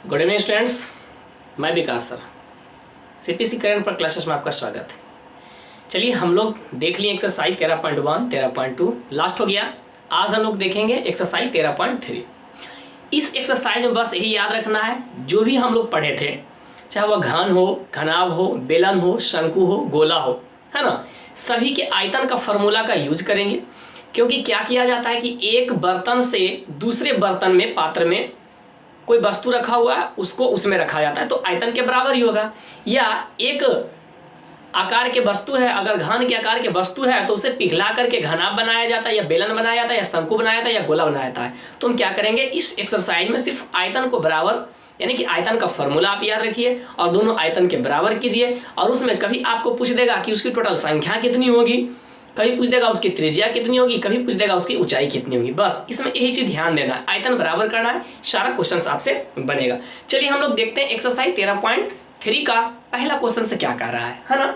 Good evening students, मैं विकास sir CPC current पर classes में आपका स्वागत है। चलिए हम लोग देख लिए एक्सरसाइज 13.1, 13.2 लास्ट हो गया। आज हम लोग देखेंगे एक्सरसाइज 13.3। इस एक्सरसाइज में बस यही याद रखना है, जो भी हम लोग पढ़े थे, चाहे वह घन हो, घनाभ हो, बेलन हो, शंकु हो, गोला हो, है ना, सभी के आयतन का फॉर्मूला का यूज करेंगे। क्योंकि क्या किया जाता है कि एक बर्तन से दूसरे बर्तन में, पात्र में कोई वस्तु रखा हुआ है, उसको उसमें रखा जाता है तो आयतन के बराबर ही होगा। या एक आकार के वस्तु है, अगर घन के आकार के वस्तु है तो उसे पिघला करके घनाभ बनाया जाता है, या बेलन बनाया जाता है, या शंकु बनाया जाता है, या गोला बनाया जाता है। तो हम क्या करेंगे, इस एक्सरसाइज में सिर्फ आयतन को बराबर, यानी कि आयतन का फॉर्मूला आप याद रखिए और दोनों आयतन के बराबर कीजिए। और उसमें कभी आपको पूछ देगा कि उसकी टोटल संख्या कितनी होगी, कभी पूछ देगा उसकी त्रिज्या कितनी होगी, कभी पूछ देगा उसकी ऊंचाई कितनी होगी। बस इसमें यही चीज ध्यान देना है, आयतन बराबर करना है, सारा क्वेश्चन आपसे बनेगा। चलिए हम लोग देखते हैं एक्सरसाइज 13.3 का पहला क्वेश्चन से क्या कह रहा है ना।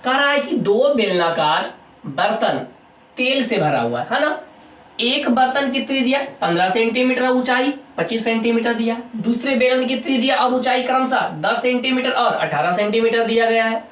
कह रहा है कि दो बेलनाकार बर्तन तेल से भरा हुआ है ना। एक बर्तन की त्रिज्या 15 सेंटीमीटर, ऊंचाई 25 सेंटीमीटर दिया। दूसरे बेलन की त्रिज्या और ऊंचाई क्रमशः 10 सेंटीमीटर और 18 सेंटीमीटर दिया गया है।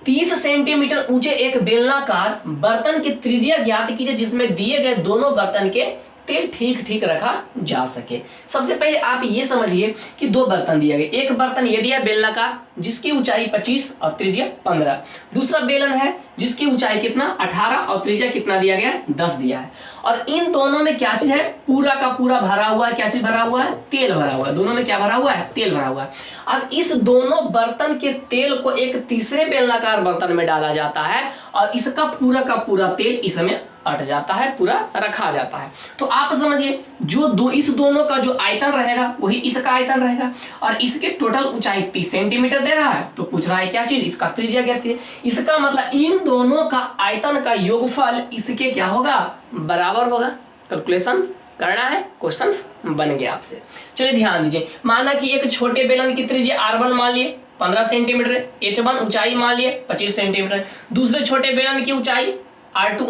30 सेंटीमीटर ऊंचे एक बेलनाकार बर्तन की त्रिज्या ज्ञात कीजिए जिसमें दिए गए दोनों बर्तन के तेल ठीक ठीक रखा जा सके। सबसे पहले आप ये समझिए कि दो बर्तन दिए गए। एक बर्तन ये दिया बेलनाकार जिसकी ऊंचाई 25 और त्रिज्या 15। दूसरा बेलन है जिसकी ऊंचाई कितना 18 और त्रिज्या कितना दिया गया 10 दिया है। और इन दोनों में क्या चीज है, पूरा का पूरा भरा हुआ है। क्या चीज भरा हुआ है, तेल भरा हुआ है। दोनों में क्या भरा हुआ है, तेल भरा हुआ है। अब इस दोनों बर्तन के तेल को एक तीसरे बेलनाकार बर्तन में डाला जाता है और इसका पूरा का पूरा तेल इसमें अट जाता है, पूरा रखा जाता है। तो आप समझिए जो इस दोनों का जो आयतन रहेगा वही इसका आयतन रहेगा। और इसके टोटल ऊंचाई 30 सेंटीमीटर दे रहा है तो पूछ रहा है क्या चीज, इसका त्रिज्या ज्ञात कीजिए। इसका मतलब इन दोनों का आयतन का योगफल इसके क्या होगा, बराबर होगा। कैलकुलेशन करना है, क्वेश्चंस बन गया आपसे। चलिए ध्यान दीजिए, माना कि एक छोटे बेलन की त्रिज्या R1 मान लिए 15 सेंटीमीटर, H1 ऊंचाई मान लिए 25 सेंटीमीटर। दूसरे छोटे बेलन की ऊंचाई R2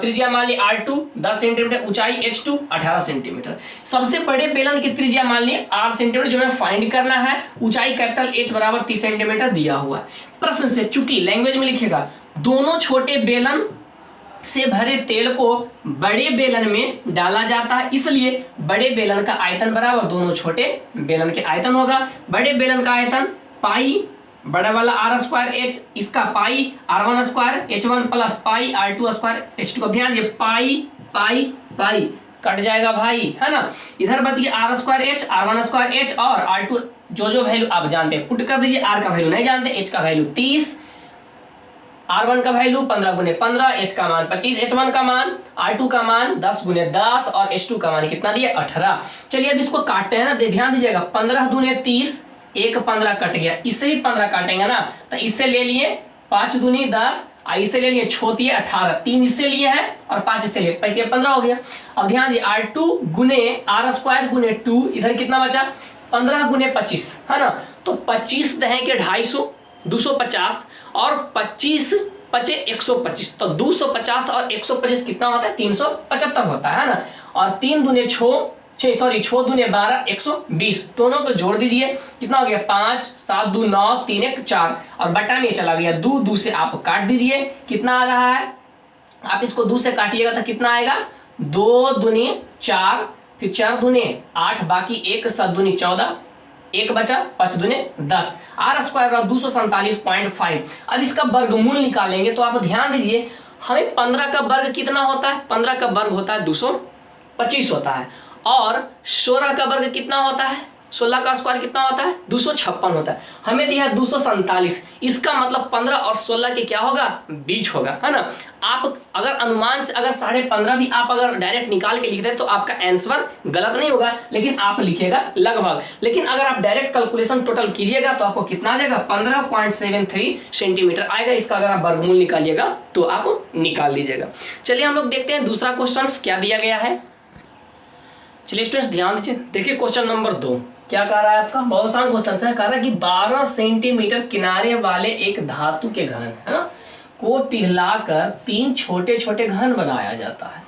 त्रिज्या मान ली R2 10 सेंटीमीटर, ऊंचाई H2 18 सेंटीमीटर। सबसे बड़े बेलन की त्रिज्या मान ली 8 सेंटीमीटर, जो हमें फाइंड करना है। ऊंचाई कैपिटल H बराबर 30 सेंटीमीटर दिया हुआ है। प्रश्न से चूंकि लैंग्वेज में लिखेगा दोनों छोटे बेलन से भरे तेल को बड़े बेलन में डाला जाता है, इसलिए बड़े बेलन का आयतन बराबर दोनों छोटे बेलन के आयतन होगा। बड़े बेलन का आयतन पाई बड़ा वाला R स्क्वायर H, इसका पाई R1 square H1 plus pi R2 square H2 को ध्यान दिए, पाई पाई पाई कट जाएगा भाई, है ना। इधर बच गया R square H, R1 square H और R2 जो वैल्यू आप जानते हैं पुट कर दीजिए। R का वैल्यू नहीं जानते, H का वैल्यू 30, R1 का वैल्यू 15 गुने 15, H का मान 25, H1 का मान, R2 का मान 10 गुने 10 और H2 का मान कितना दिया 18। चलिए अब इसको काटते हैं ना, ध्यान दीजिएगा। 15 दूने 30, एक 15 कट गया, इससे भी 15 काटेंगे ना तो इससे ले लिए 5 दूनी 10, इससे ले लिए छोटी 18, 3 इससे लिए है और 5 इससे लिए, 15 हो गया। अब ध्यान दिए R2 गुने R स्क्वायर गुने 2, इधर कितना बचा 15 गुने 25, है ना। तो 25 दहे के 250, 250 और 25 पचे 125, तो 250 और 125 कितना होता है 375 होता है ना। और 3 दूने 6 दूने 12, 120, दोनों को जोड़ दीजिए कितना हो गया 5, 7 2 9, 3 1 4 और बटा में चला गया 2, 2 से आप काट दीजिए, कितना आ रहा है, आप इसको 2 से काटिएगा तो कितना आएगा 2 दूनी 4, फिर 4 दूने 8, बाकी 1 7 दूनी 14, 1 बचा 5 दूने 10, R स्क्वायर 247.5। अब इसका वर्गमूल निकालेंगे तो आप ध्यान दीजिए, हमें 15 का वर्ग कितना होता है, 15 का वर्ग होता है 225 होता है। और 16 का वर्ग कितना होता है, 16 का स्क्वायर कितना होता है 256 होता है। हमें दिया है 247, इसका मतलब 15 और 16 के क्या होगा बीच होगा, है ना। आप अगर अनुमान से अगर 15.5 भी आप अगर डायरेक्ट निकाल के लिख दें तो आपका आंसर गलत नहीं होगा, लेकिन आप लिखेगा लगभग। लेकिन अगर आप डायरेक्ट कैलकुलेशन टोटल कीजिएगा तो आपको कितना आ जाएगा 15.73 सेंटीमीटर आएगा। इसका अगर आप वर्गमूल निकालिएगा तो आप निकाल लीजिएगा। चलिए हम लोग देखते हैं दूसरा क्वेश्चन क्या दिया गया है। चलिए स्टूडेंट्स ध्यान दीजिए, देखिए क्वेश्चन नंबर 2 क्या कह रहा है आपका, बहुत आसान क्वेश्चन है। कह रहा है कि 12 सेंटीमीटर किनारे वाले एक धातु के घन, है ना, को पिघलाकर 3 छोटे छोटे घन बनाया जाता है।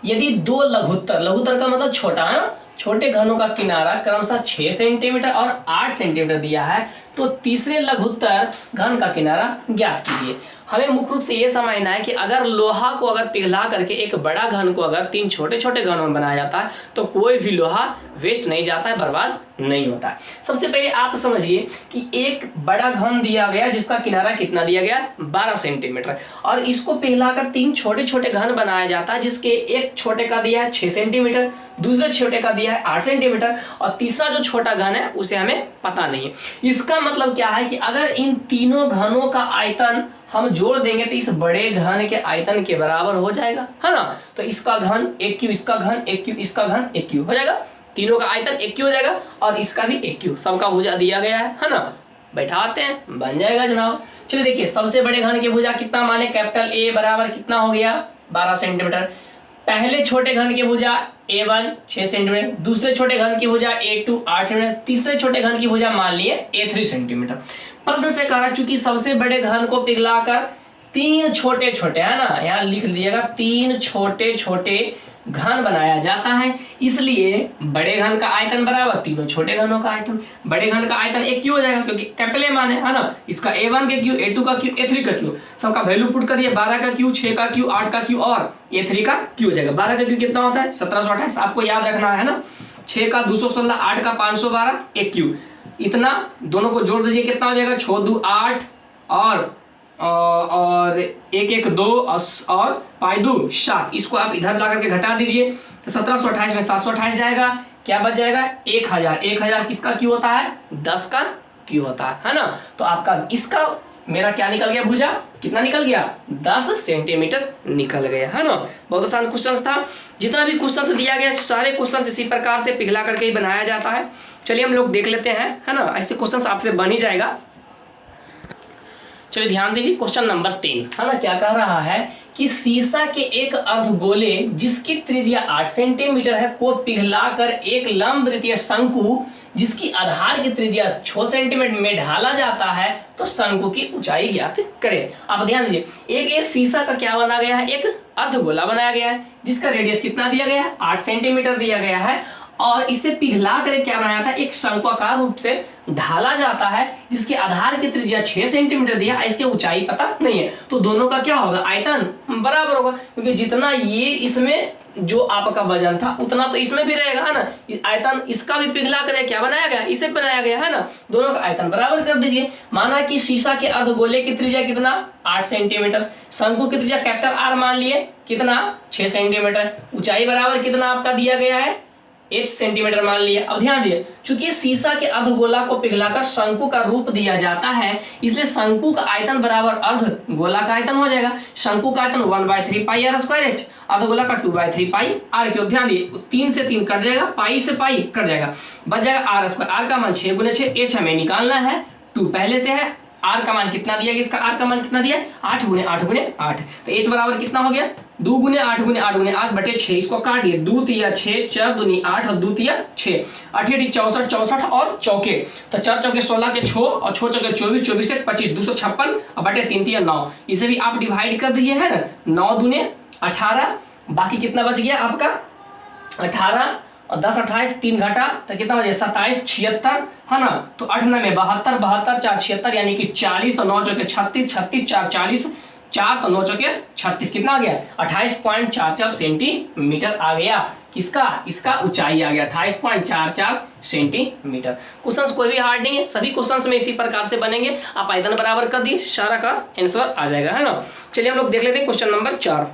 यदि 2 लघुत्तर, लघुत्तर का मतलब छोटा, है ना, छोटे घनों का किनारा क्रमशः 6 सेंटीमीटर और 8 सेंटीमीटर दिया है, तो तीसरे लघुत्तर घन का किनारा ज्ञात कीजिए। हमें मुख्य रूप से ये समझना है कि अगर लोहा को अगर पिघला करके एक बड़ा घन को अगर 3 छोटे छोटे घनों में बनाया जाता है तो कोई भी लोहा वेस्ट नहीं जाता है, बर्बाद नहीं होता है। सबसे पहले आप समझिए कि एक बड़ा घन दिया गया जिसका किनारा कितना दिया गया 12 सेंटीमीटर, और इसको पिघलाकर 3 छोटे छोटे घन बनाया जाता है जिसके एक छोटे का दिया है 6 सेंटीमीटर, दूसरे छोटे का दिया है 8 सेंटीमीटर और तीसरा जो छोटा घन है उसे हमें पता नहीं है। इसका मतलब क्या है कि अगर इन तीनों घनों का आयतन हम जोड़ देंगे तो इस बड़े घन के आयतन के बराबर हो जाएगा, है ना। तो इसका घन 1 क्यू, इसका घन 1 क्यू, इसका घन 1 क्यू हो जाएगा, तीनों का आयतन 1 क्यू हो जाएगा और इसका भी 1 क्यू, सबका भुजा दिया गया है ना। बैठाते हैं, बन जाएगा जनाब। चलिए देखिए, सबसे बड़े घन की भुजा कितना माने, कैपिटल ए बराबर कितना हो गया 12 सेंटीमीटर। पहले छोटे घन की भुजा A1 6 सेंटीमीटर, दूसरे छोटे घन की भुजा A2 8 सेंटीमीटर, तीसरे छोटे घन की भुजा मान लिए A3 सेंटीमीटर। प्रश्न से कहा चूंकि सबसे बड़े घन को पिघलाकर 3 छोटे छोटे, है ना, यहाँ लिख लीजिएगा 3 छोटे छोटे घन बनाया जाता है, इसलिए बड़े घन का आयतन बराबर तीनों छोटे घनों का आयतन। बड़े घन का आयतन 1 क्यू हो जाएगा क्योंकि कैपिटल ए मान है ना। इसका A1 का क्यू, A2 का क्यू, A3 का क्यू, सबका वैल्यू पुट करिए। 12 का क्यू, 6 का क्यू, 8 का क्यू और A3 का क्यू हो जाएगा। 12 का क्यू कितना होता है 1728, आपको याद रखना है ना। 6 का 216, 8 का 512, 1 क्यू, इतना दोनों को जोड़ दीजिए कितना हो जाएगा 6 2 8 और 1 1 2 और पाई 2 7। इसको आप इधर ला करके घटा दीजिए तो 1728 में 728 जाएगा, क्या बच जाएगा 1000। 1000 किसका क्यू होता है 10 का क्यू होता है ना। तो आपका इसका मेरा क्या निकल गया भुजा, कितना निकल गया 10 सेंटीमीटर निकल गया, है ना। बहुत आसान क्वेश्चन था। जितना भी क्वेश्चन दिया गया सारे क्वेश्चन इसी प्रकार से पिघला करके ही बनाया जाता है। चलिए हम लोग देख लेते हैं, है ना। ऐसे क्वेश्चन आपसे बन ही जाएगा। चलिए ध्यान दीजिए, क्वेश्चन नंबर 3, है ना। क्या कह रहा है कि सीसा के एक अर्धगोले जिसकी त्रिज्या 8 सेंटीमीटर है को पिघलाकर एक लंबवृत्तीय शंकु जिसकी आधार की त्रिज्या 6 सेंटीमीटर में ढाला जाता है तो शंकु की ऊंचाई ज्ञात करें। आप ध्यान दीजिए, एक सीसा का क्या बना गया है, एक अर्धगोला बनाया गया है जिसका रेडियस कितना दिया गया है 8 सेंटीमीटर दिया गया है और इसे पिघला कर क्या बनाया था एक शंक्वाकार रूप से ढाला जाता है जिसके आधार की त्रिज्या 6 सेंटीमीटर दिया, इसकी ऊंचाई पता नहीं है। तो दोनों का क्या होगा आयतन बराबर होगा क्योंकि जितना ये इसमें जो आपका वजन था उतना तो इसमें भी रहेगा, है ना। आयतन इसका भी पिघला कर क्या बनाया गया, इसे बनाया गया, है ना। दोनों का आयतन बराबर कर दीजिए। माना कि शीशा के अर्धगोले की त्रिज्या कितना 8 सेंटीमीटर, शंकु की त्रिज्या कैपिटल आर मान लिए कितना 6 सेंटीमीटर, ऊंचाई बराबर कितना आपका दिया गया है 8 सेंटीमीटर मान लिया। अब ध्यान दिए, चूंकि शीशा के अर्धगोला को पिघलाकर शंकु का रूप दिया जाता है इसलिए शंकु का आयतन बराबर अर्धगोला का आयतन हो जाएगा। शंकु का आयतन 1/3 पाई आर स्क्वायर एच, अर्धगोला का 2/3 पाई आर क्यूब। ध्यान दिए 3 से 3 कट जाएगा, पाई से पाई कट जाएगा, बच जाएगा आर स्क्वायर। आर का मान 6 × 6, एच हमें निकालना है, 2 पहले से है। आर का मान कितना दिया गया, इसका आर का मान कितना दिया 8 × 8 × 8, तो एच बराबर कितना हो गया 2 × 8 × 8 × 8 बटे 6। इसको काट दिए 2 × 6, 4 दूनी 8 और 2 × 6, 8 64 64 और चौके, तो 4 चौके 16 के 6 और 6 चौके 24, 24 से 25, 256 और बटे 3 × 9। इसे भी आप डिवाइड कर दीजिए, है ना। 9 दूने 18, बाकी कितना बच गया आपका 18 और 10 28 3 घटा तो कितना हो जाए 27 76, है ना। तो 8 9 में 72, 72 4 76 यानी कि 40 और 9 चौके 36, 36 4 40, 4 तो 9 चौके 36, कितना आ गया 28.44 सेंटीमीटर आ गया। किसका, इसका ऊंचाई आ गया 28.44 सेंटीमीटर। क्वेश्चंस कोई भी हार्ड नहीं है, सभी क्वेश्चंस में इसी प्रकार से बनेंगे। आप आयतन बराबर कर दिए, सारा का आंसर आ जाएगा, है ना। चलिए हम लोग देख लेते हैं क्वेश्चन नंबर 4।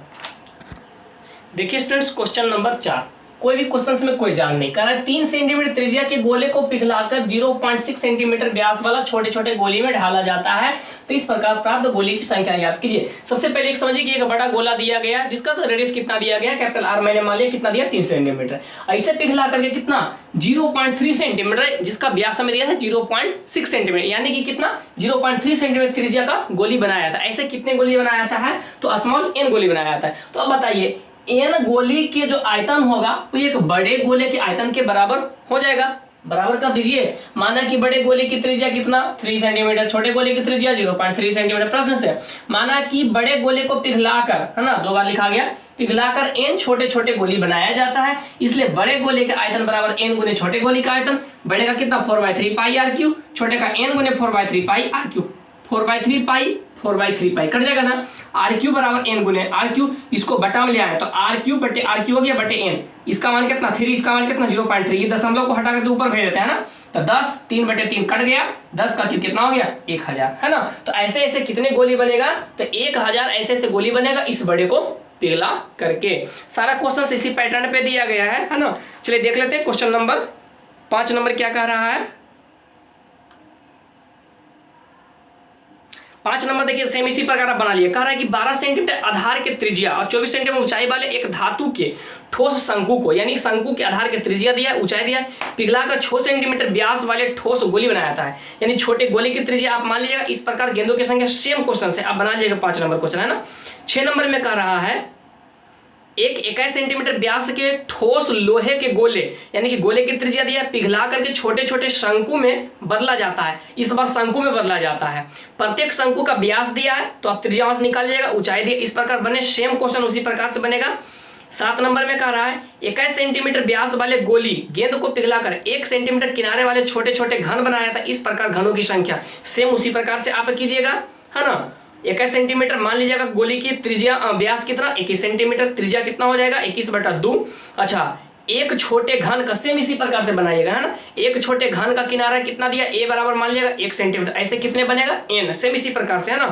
देखिए स्टूडेंट्स, क्वेश्चन नंबर 4 कोई भी क्वेश्चन में कोई जान नहीं, कारण 3 सेंटीमीटर त्रिज्या के गोले को पिघलाकर 0.6 सेंटीमीटर व्यास वाला छोटे छोटे गोली में ढाला जाता है तो इस प्रकार प्राप्त गोली की संख्या याद कीजिए। सबसे पहले एक समझिए कि एक बड़ा गोला दिया गया जिसका तो रेडियस कितना दिया गया कैपिटल आर मैंने मान लिया कितना दिया 3 सेंटीमीटर, ऐसे पिघला करके कितना 0.3 सेंटीमीटर जिसका व्यास में दिया है 0.6 सेंटीमीटर यानी कि कितना 0.3 सेंटीमीटर त्रिज्या का गोली बनाया था। ऐसे कितने गोली बनाया जाता है तो स्मॉल n गोली बनाया जाता है। तो अब बताइए n गोली के जो आयतन होगा वो एक बड़े गोले के आयतन के बराबर हो जाएगा, बराबर कर दीजिए। माना कि बड़े गोले की त्रिज्या कितना 3 सेंटीमीटर, छोटे गोले की त्रिज्या 0.3 सेंटीमीटर। प्रश्न से माना कि बड़े गोले को पिघलाकर, है ना, 2 बार लिखा गया, पिघलाकर n छोटे छोटे गोली बनाया जाता है, इसलिए बड़े गोले का आयतन बराबर n गुने छोटे गोले का आयतन। बड़े का कितना 4/3 पाई आर क्यू, छोटे का n गुने 4/3 pi r cube. 4/3 pi 4/3 pi cut जाएगा ना, आर क्यू बराबर n गुने आर क्यू, इसको बटा में ले आए तो आर क्यू बटे आर क्यू हो गया बटे n। इसका मान कितना 3, इसका मान कितना 0.3, ये दशमलव को हटा करके ऊपर भेज देते हैं ना, तो 10 3/3 कट गया, 10 का क्यूब कितना हो गया 1000, है ना। तो ऐसे ऐसे कितने गोली बनेगा, तो 1000 ऐसे ऐसे गोली बनेगा इस बड़े को पिघला करके। सारा क्वेश्चन इसी पैटर्न पे दिया गया है ना। चलिए देख लेते हैं क्वेश्चन नंबर 5 नंबर क्या कह रहा है। 5 नंबर देखिए सेम इसी प्रकार बना लिया। कह रहा है कि 12 सेंटीमीटर आधार के त्रिज्या और 24 सेंटीमीटर ऊंचाई वाले एक धातु के ठोस शंकु को, यानी शंकु के आधार के त्रिज्या दिया है, ऊंचाई दिया है, पिघलाकर 6 सेंटीमीटर व्यास वाले ठोस गोली बनाया जाता है, यानी छोटे गोले की त्रिज्या आप मान लीजिएगा। इस प्रकार गेंदों की संख्या सेम क्वेश्चन से आप बना लीजिएगा। 5 नंबर क्वेश्चन है ना। 6 नंबर में कह रहा है एक 21 सेंटीमीटर व्यास के ठोस लोहे के गोले, यानी कि गोले की त्रिज्या दिया, पिघला करके छोटे छोटे शंकु में बदला जाता है। इस बार शंकु में बदला जाता है। प्रत्येक शंकु का व्यास दिया है तो आप त्रिज्या से निकाल लीजिएगा, ऊंचाई दिया, इस प्रकार बने। सेम क्वेश्चन उसी प्रकार से बनेगा। 7 नंबर में कह रहा है 21 सेंटीमीटर व्यास वाले गोली गेंद को पिघलाकर 1 सेंटीमीटर किनारे वाले छोटे छोटे घन बनाया था, इस प्रकार घनों की संख्या सेम उसी प्रकार से आप कीजिएगा, है ना। 21 सेंटीमीटर मान लीजिएगा गोली की त्रिज्या, व्यास कितना 21 सेंटीमीटर, त्रिज्या कितना हो जाएगा 21/2। अच्छा, एक छोटे घन का सेम इसी प्रकार से बनाइएगा, है ना। एक छोटे घन का किनारा कितना दिया, ए बराबर मान लीजिएगा 1 सेंटीमीटर, ऐसे कितने बनेगा n, सेम इसी प्रकार से, है ना,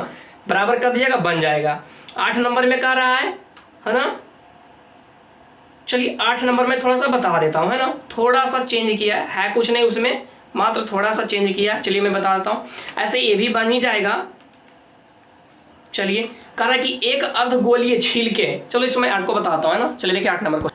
बराबर कर दीजिएगा, बन जाएगा। 8 नंबर में कह रहा है ना। चलिए 8 नंबर में थोड़ा सा बता देता हूँ, है ना, थोड़ा सा चेंज किया है, कुछ नहीं उसमें, मात्र थोड़ा सा चेंज किया। चलिए मैं बता देता हूँ, ऐसे ये भी बन ही जाएगा। चलिए कह रहा है कि एक अर्धगोलीय छिलके, चलो इसमें आपको बताता हूँ, है ना। चलिए देखिए 8 नंबर को,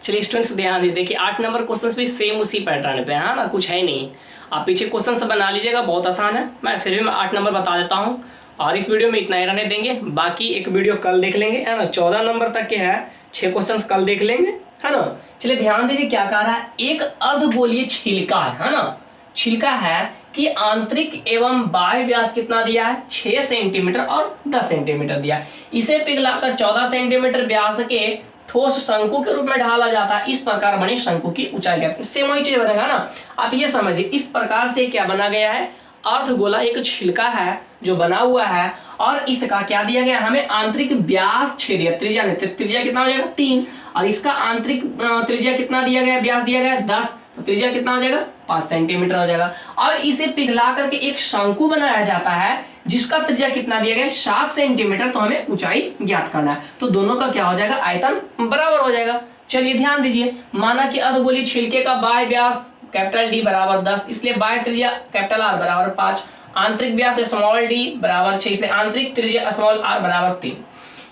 चलिए स्टूडेंट्स ध्यान दे, देखिए 8 नंबर क्वेश्चन भी सेम उसी पैटर्न पे है ना, कुछ है नहीं। आप पीछे क्वेश्चन से बना लीजिएगा, बहुत आसान है। मैं फिर भी 8 नंबर बता देता हूँ और इस वीडियो में इतना ही रहने देंगे, बाकी एक वीडियो कल देख लेंगे, है ना। 14 नंबर तक के है, 6 क्वेश्चन कल देख लेंगे, है ना। चलिए ध्यान दीजिए क्या कह रहा है, एक अर्धगोलीय छिलका है ना, छिलका है कि आंतरिक एवं बाह्य व्यास कितना दिया है 6 सेंटीमीटर और 10 सेंटीमीटर दिया है। इसे पिघलाकर 14 सेंटीमीटर व्यास के ठोस शंकु के रूप में ढाला जाता है, इस प्रकार बनी शंकु की ऊंचाई क्या, सेम वही चीज बनेगा ना। आप ये समझिए, इस प्रकार से क्या बना गया है, अर्धगोला एक छिलका है जो बना हुआ है और इसका क्या दिया गया, हमें आंतरिक व्यास 6 दिया, त्रिज्या नहीं, त्रिज्या कितना हो जाएगा 3, और इसका आंतरिक त्रिज्या कितना दिया गया, व्यास दिया गया 10, तो त्रिज्या कितना हो जाएगा 5 सेंटीमीटर हो जाएगा। और इसे पिघला करके एक शंकु बनाया जाता है जिसका त्रिज्या कितना दिया गया 7 सेंटीमीटर, तो हमें ऊंचाई ज्ञात करना है। तो दोनों का क्या हो जाएगा, आयतन बराबर हो जाएगा। चलिए ध्यान दीजिए, माना कि अर्धगोलीय छिलके का बाह्य व्यास कैपिटल D बराबर 10, इसलिए बाह्य त्रिज्या कैपिटल R बराबर 5, आंतरिक व्यास स्मॉल d बराबर 6, इसलिए आंतरिक त्रिज्या स्मॉल r बराबर 3।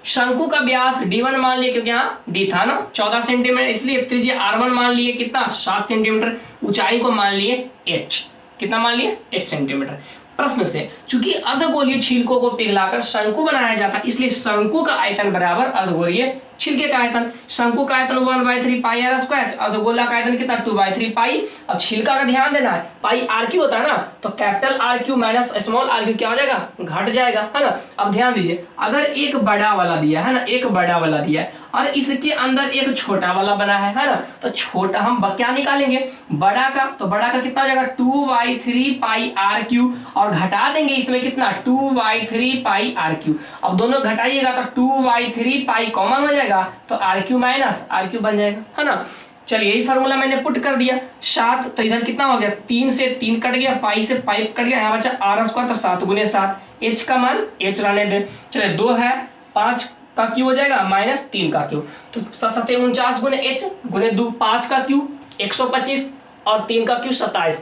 शंकु का व्यास D1 मान लिए क्योंकि यहाँ D था ना 14 सेंटीमीटर, इसलिए त्रिज्या R1 मान लिए कितना 7 सेंटीमीटर, ऊंचाई को मान लिए h, कितना मान लिए h सेंटीमीटर। प्रश्न से चूंकि अर्धगोलीय छिलकों को पिघलाकर शंकु बनाया जाता है, इसलिए शंकु का आयतन बराबर अर्धगोलीय छिलके का आयतन। शंकु का आयतन 1/3 पाई आर स्क्वायर, अर्धगोला का आयतन कितना 2/3 पाई। अब छिलका का ध्यान देना है, पाई आर क्यू होता है ना, तो capital r q minus small r q क्या हो जाएगा, घट जाएगा, है ना। अब ध्यान दीजिए, अगर एक बड़ा वाला दिया है ना, एक बड़ा वाला दिया है और इसके अंदर एक छोटा वाला बना है ना, तो छोटा हम क्या निकालेंगे बड़ा का, तो बड़ा का कितना हो जाएगा 2/3 पाई आर क्यू, और घटा देंगे इसमें कितना 2/3 पाई आर क्यू। अब दोनों घटाइएगा तो 2/3 पाई कॉमन हो जाएगा, तो r q minus r q बन जाएगा, है ना। चलिए यही फॉर्मूला मैंने पुट कर दिया। 7 तो इधर कितना हो गया, 3 से 3 कट गया, पाई से पाई कट गया, यहाँ बचा आर स्क्वायर, तो 7 गुने 7, एच का मान एच रहने दे। चलिए 2 है, 5 का क्यू हो जाएगा माइनस 3 का क्यू, तो 7 49 गुने एच गुने 2, 5 का क्यू 125 और 3 का क्यू 27,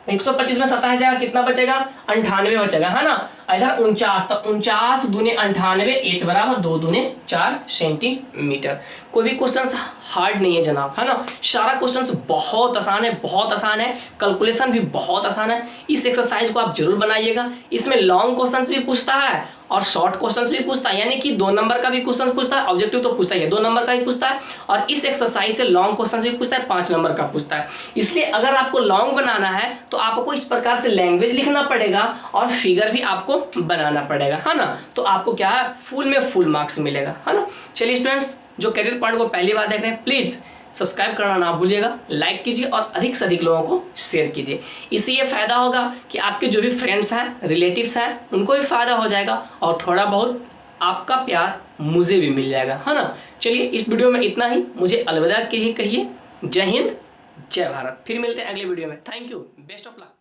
125 में 27 जाएगा, कितना बचेगा 98 बचेगा, है ना। इधर 49, तो 49 दूने 98, एच बराबर 2 दूने 4 सेंटीमीटर। कोई भी क्वेश्चन हार्ड नहीं है जनाब, है ना। सारा क्वेश्चन बहुत आसान है, बहुत आसान है, कैलकुलेशन भी बहुत आसान है। इस एक्सरसाइज को आप जरूर बनाइएगा। इसमें लॉन्ग क्वेश्चंस भी पूछता है और शॉर्ट क्वेश्चंस भी पूछता है, यानी कि 2 नंबर का भी क्वेश्चन पूछता है, ऑब्जेक्टिव तो पूछता ही है, 2 नंबर का भी पूछता है, और इस एक्सरसाइज से लॉन्ग क्वेश्चंस भी पूछता है, 5 नंबर का पूछता है। इसलिए अगर आपको लॉन्ग बनाना है तो आपको इस प्रकार से लैंग्वेज लिखना पड़ेगा और फिगर भी आपको बनाना पड़ेगा, है ना। तो आपको क्या है, फुल में फुल मार्क्स मिलेगा, है ना। चलिए स्टूडेंट्स, जो करियर पॉइंट को पहली बार देख रहे हैं, प्लीज सब्सक्राइब करना ना भूलिएगा, लाइक कीजिए और अधिक से अधिक लोगों को शेयर कीजिए। इससे ये फायदा होगा कि आपके जो भी फ्रेंड्स हैं, रिलेटिव्स हैं, उनको भी फायदा हो जाएगा और थोड़ा बहुत आपका प्यार मुझे भी मिल जाएगा, है ना। चलिए इस वीडियो में इतना ही, मुझे अलविदा कहिए। जय हिंद, जय भारत। फिर मिलते हैं अगले वीडियो में। Thank you, best of luck.